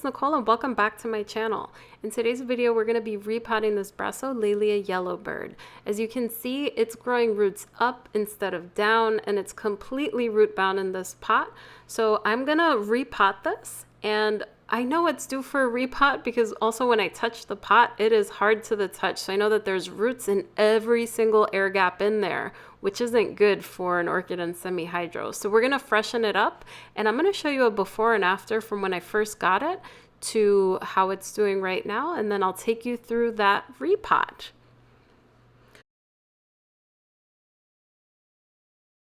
it's Nicole and welcome back to my channel. In today's video, we're going to be repotting this Brassolalia Yellowbird. As you can see, it's growing roots up instead of down, and it's completely root bound in this pot. So I'm going to repot this, and I know it's due for a repot because also when I touch the pot, it is hard to the touch. So I know that there's roots in every single air gap in there, which isn't good for an orchid and semi-hydro. So we're gonna freshen it up, and I'm gonna show you a before and after from when I first got it to how it's doing right now, and then I'll take you through that repot.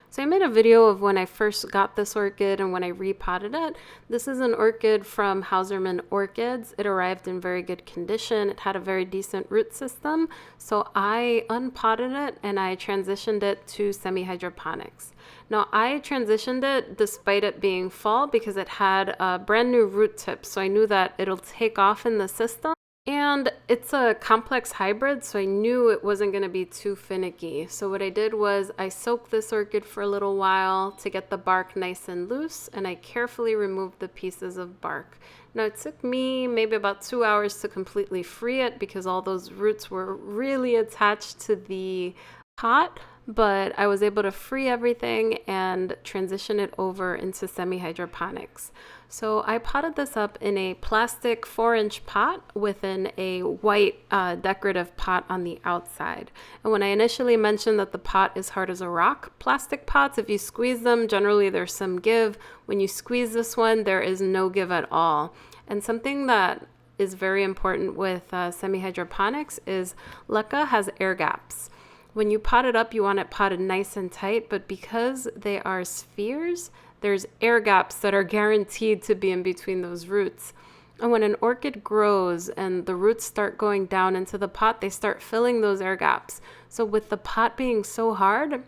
So I made a video of when I first got this orchid and when I repotted it. This is an orchid from Hauserman Orchids. It arrived in very good condition. It had a very decent root system. So I unpotted it and I transitioned it to semi-hydroponics. Now I transitioned it despite it being fall because it had a brand new root tip. So I knew that it'll take off in the system. And it's a complex hybrid, so I knew it wasn't going to be too finicky. So what I did was I soaked this orchid for a little while to get the bark nice and loose, and I carefully removed the pieces of bark. Now it took me maybe about 2 hours to completely free it because all those roots were really attached to the pot, but I was able to free everything and transition it over into semi-hydroponics. So I potted this up in a plastic 4-inch pot within a white decorative pot on the outside. And when I initially mentioned that the pot is hard as a rock, plastic pots, if you squeeze them, generally there's some give. When you squeeze this one, there is no give at all. And something that is very important with semi-hydroponics is Leca has air gaps. When you pot it up, you want it potted nice and tight, but because they are spheres, there's air gaps that are guaranteed to be in between those roots. And when an orchid grows and the roots start going down into the pot, they start filling those air gaps. So with the pot being so hard,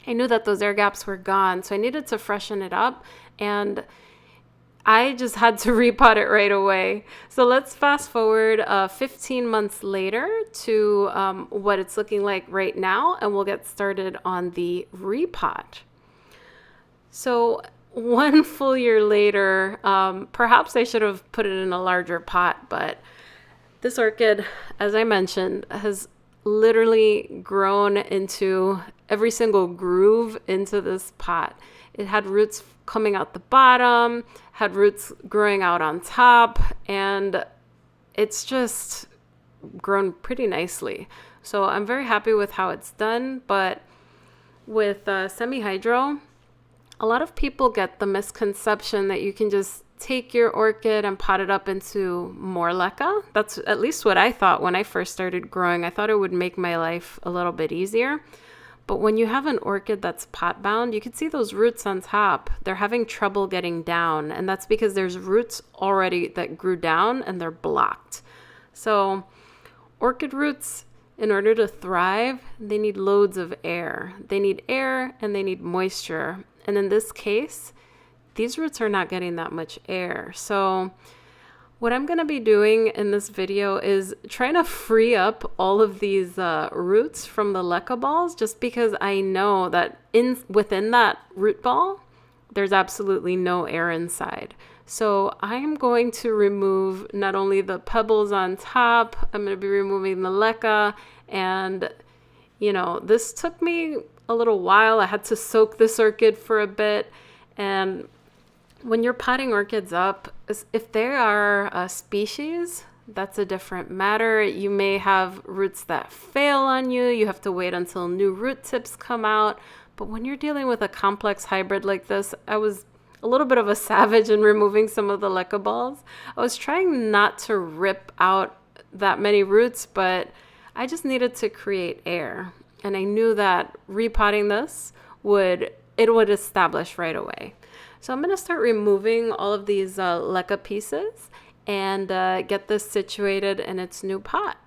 I knew that those air gaps were gone. So I needed to freshen it up, and I just had to repot it right away. So let's fast forward 15 months later to what it's looking like right now, and we'll get started on the repot. So 1 full year later, perhaps I should have put it in a larger pot, but this orchid, as I mentioned, has literally grown into every single groove into this pot. It had roots coming out the bottom, had roots growing out on top, and it's just grown pretty nicely. So I'm very happy with how it's done, but with semi-hydro, a lot of people get the misconception that you can just take your orchid and pot it up into more leca. That's at least what I thought when I first started growing. I thought it would make my life a little bit easier. But when you have an orchid that's pot bound, you can see those roots on top. They're having trouble getting down, and that's because there's roots already that grew down and they're blocked. So orchid roots, in order to thrive, they need loads of air. They need air and they need moisture. And in this case, these roots are not getting that much air. So what I'm going to be doing in this video is trying to free up all of these roots from the leca balls, just because I know that within that root ball, there's absolutely no air inside. So I'm going to remove not only the pebbles on top, I'm going to be removing the leca, and you know, this took me a little while. I had to soak this orchid for a bit. And when you're potting orchids up, if they are a species, that's a different matter. You may have roots that fail on you. You have to wait until new root tips come out. But when you're dealing with a complex hybrid like this, I was a little bit of a savage in removing some of the leca balls. I was trying not to rip out that many roots, but I just needed to create air. And I knew that repotting this would establish right away. So I'm going to start removing all of these leca pieces and get this situated in its new pot.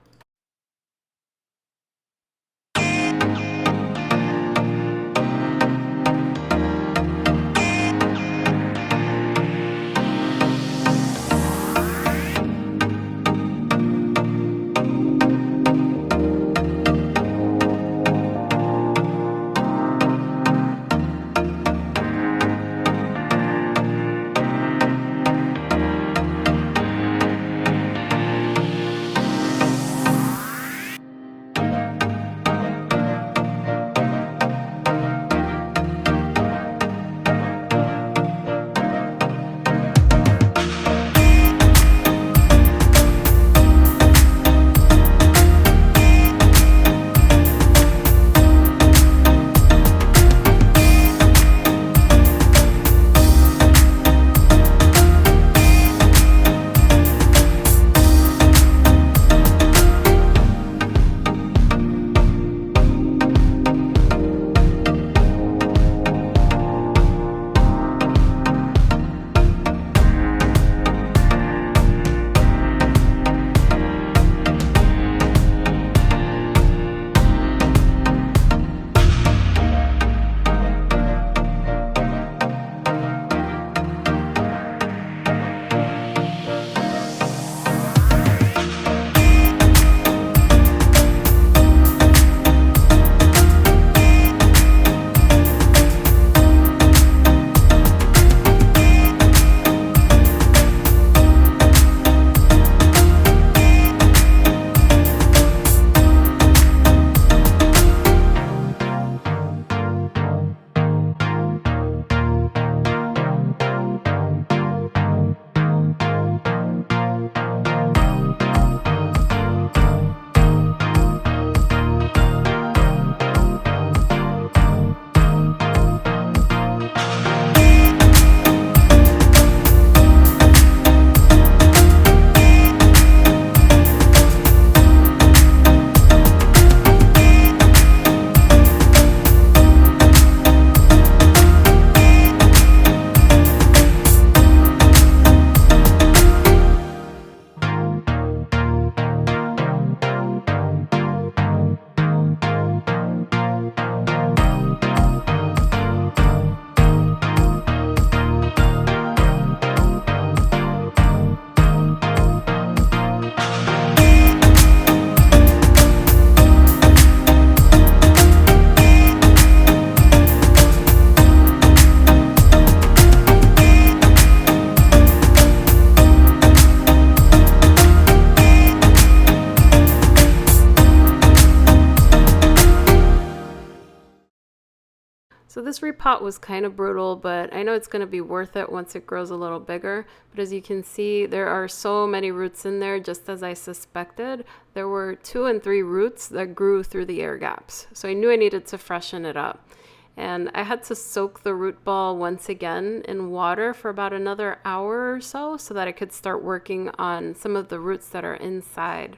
So this repot was kind of brutal, but I know it's going to be worth it once it grows a little bigger. But as you can see, there are so many roots in there, just as I suspected. There were 2 and 3 roots that grew through the air gaps. So I knew I needed to freshen it up. And I had to soak the root ball once again in water for about another hour or so that I could start working on some of the roots that are inside.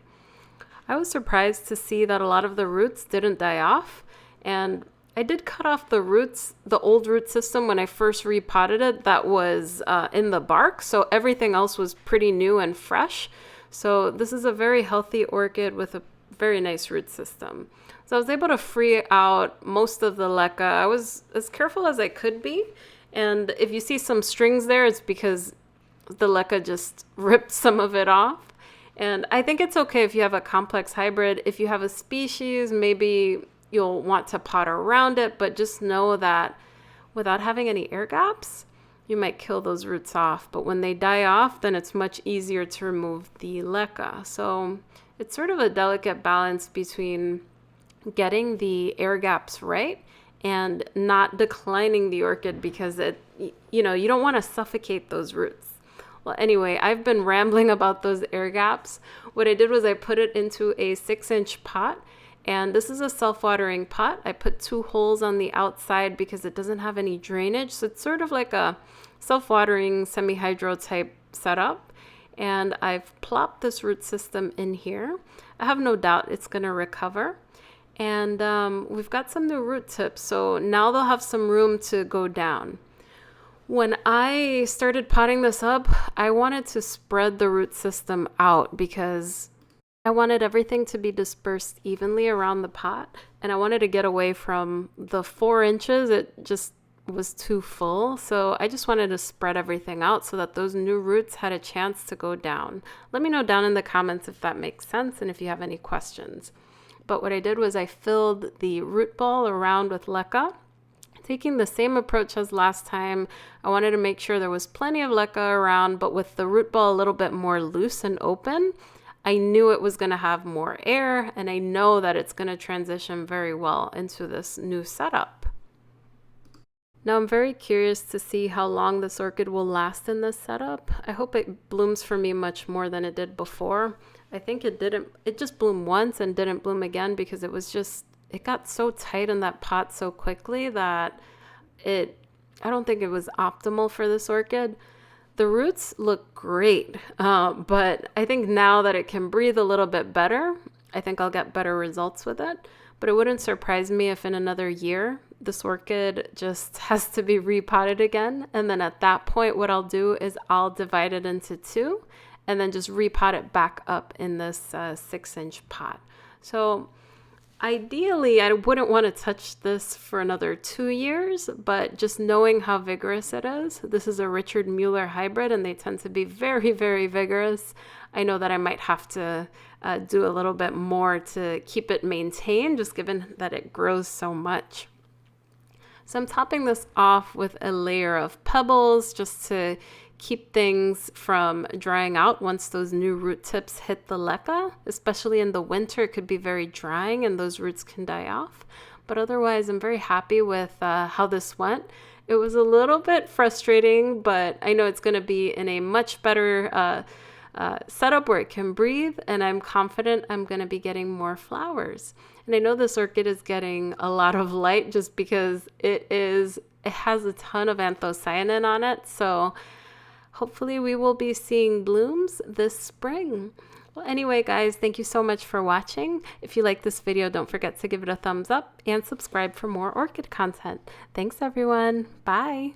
I was surprised to see that a lot of the roots didn't die off, and I did cut off the roots, the old root system when I first repotted it that was in the bark, so everything else was pretty new and fresh. So this is a very healthy orchid with a very nice root system. So I was able to free out most of the leca. I was as careful as I could be, and if you see some strings there, it's because the leca just ripped some of it off. And I think it's okay if you have a complex hybrid. If you have a species, maybe you'll want to pot around it, but just know that without having any air gaps, you might kill those roots off. But when they die off, then it's much easier to remove the leca. So it's sort of a delicate balance between getting the air gaps right and not declining the orchid, because you don't want to suffocate those roots. Well, anyway, I've been rambling about those air gaps. What I did was I put it into a 6-inch pot. And this is a self-watering pot. I put 2 holes on the outside because it doesn't have any drainage. So it's sort of like a self-watering semi-hydro type setup. And I've plopped this root system in here. I have no doubt it's going to recover. And we've got some new root tips. So now they'll have some room to go down. When I started potting this up, I wanted to spread the root system out because I wanted everything to be dispersed evenly around the pot, and I wanted to get away from the 4 inches. It just was too full, so I just wanted to spread everything out so that those new roots had a chance to go down. Let me know down in the comments if that makes sense and if you have any questions. But what I did was I filled the root ball around with leca. Taking the same approach as last time, I wanted to make sure there was plenty of leca around, but with the root ball a little bit more loose and open. I knew it was going to have more air, and I know that it's going to transition very well into this new setup. Now I'm very curious to see how long this orchid will last in this setup. I hope it blooms for me much more than it did before. I think it just bloomed once and didn't bloom again because it got so tight in that pot so quickly that I don't think it was optimal for this orchid. The roots look great, but I think now that it can breathe a little bit better, I think I'll get better results with it. But it wouldn't surprise me if in another year, this orchid just has to be repotted again. And then at that point, what I'll do is I'll divide it into 2 and then just repot it back up in this 6-inch pot. So ideally, I wouldn't want to touch this for another 2 years, but just knowing how vigorous it is, this is a Richard Mueller hybrid, and they tend to be very, very vigorous. I know that I might have to do a little bit more to keep it maintained, just given that it grows so much. So I'm topping this off with a layer of pebbles just to keep things from drying out once those new root tips hit the leca. Especially in the winter, it could be very drying and those roots can die off. But otherwise, I'm very happy with how this went. It was a little bit frustrating, but I know it's going to be in a much better setup where it can breathe, and I'm confident I'm going to be getting more flowers. And I know this orchid is getting a lot of light just because it has a ton of anthocyanin on it. So hopefully we will be seeing blooms this spring. Well, anyway, guys, thank you so much for watching. If you like this video, don't forget to give it a thumbs up and subscribe for more orchid content. Thanks, everyone. Bye.